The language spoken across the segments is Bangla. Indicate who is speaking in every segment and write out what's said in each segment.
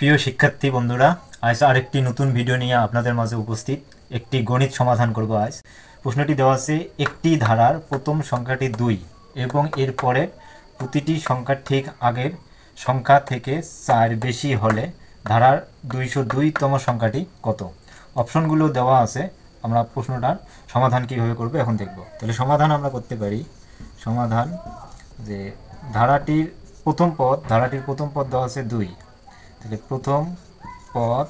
Speaker 1: প্রিয় শিক্ষার্থী বন্ধুরা, আজ আরেকটি নতুন ভিডিও নিয়ে আপনাদের মাঝে উপস্থিত। একটি গণিত সমাধান করব আজ। প্রশ্নটি দেওয়া আছে, একটি ধারার প্রথম সংখ্যাটি 2 এবং এর পরের প্রতিটি সংখ্যা ঠিক আগের সংখ্যা থেকে 4 বেশি হলে ধারার 202তম সংখ্যাটি কত? অপশনগুলো দেওয়া আছে। আমরা প্রশ্নটার সমাধান কীভাবে করব এখন দেখব। তাহলে সমাধান আমরা করতে পারি। সমাধান যে ধারাটির প্রথম পদ দেওয়া আছে 2। তাহলে প্রথম পদ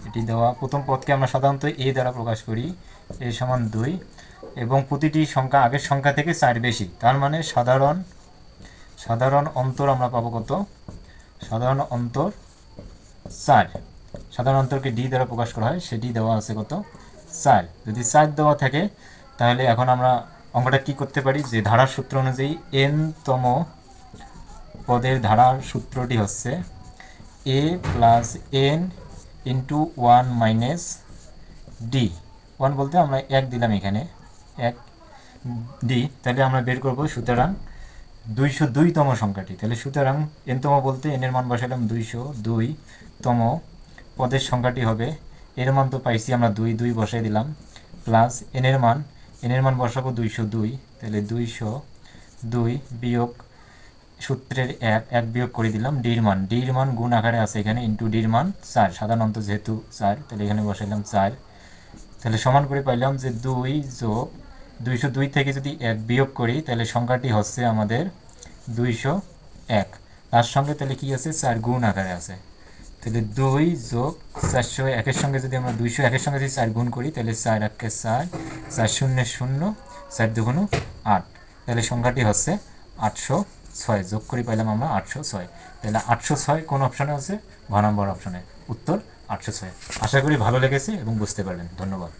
Speaker 1: এটি দেওয়া, প্রথম পদকে আমরা সাধারণত এ দ্বারা প্রকাশ করি, এ সমান 2 এবং প্রতিটি সংখ্যা আগের সংখ্যা থেকে 4 বেশি, তার মানে সাধারণ অন্তর আমরা পাবো কত? সাধারণ অন্তর 4। সাধারণ অন্তরকে ডি দ্বারা প্রকাশ করা হয়, সেটি দেওয়া আছে কত? 4। যদি 4 দেওয়া থাকে তাহলে এখন আমরা অঙ্কটা কি করতে পারি, যে ধারার সূত্র অনুযায়ী n-তম পদের ধারার সূত্রটি হচ্ছে a plus n into 1 minus D. 1 বলতে আমরা 1 দিলাম, এখানে 1 ডি। তাহলে আমরা বের করব সুতরাং 202তম সংখ্যাটি। তাহলে সুতরাং n-তম বলতে n এর মান বসালাম 202তম পদের সংখ্যাটি হবে, এর মান তো পাইছি আমরা 2 বসাই দিলাম, প্লাস n এর মান বসাবো 202। তাহলে 202 বিয়োগ সূত্রের 1 বিয়োগ করে দিলাম ডির মান গুণ আকারে আছে এখানে, ইন্টু ডির মান 4, সাধারণ অন্তর যেহেতু 4, তাহলে এখানে বসাইলাম 4। তাহলে সমান করে পাইলাম যে 2 যোগ 202 থেকে যদি 1 বিয়োগ করি তাহলে সংখ্যাটি হচ্ছে আমাদের 201। তার সঙ্গে তাহলে কি আছে? 4 গুণ আকারে আছে। তাহলে 2 যোগ 401-এর সঙ্গে যদি আমরা 201-এর সঙ্গে যদি 4 গুণ করি তাহলে 4 1 4, 4 0 0, 4 2 8। তাহলে সংখ্যাটি হচ্ছে 806। যোগ করে পাইলাম আমরা 806। তাহলে 806 কোন অপশানে আছে? ঘ নম্বর অপশানে। উত্তর 806। আশা করি ভালো লেগেছে এবং বুঝতে পারলেন। ধন্যবাদ।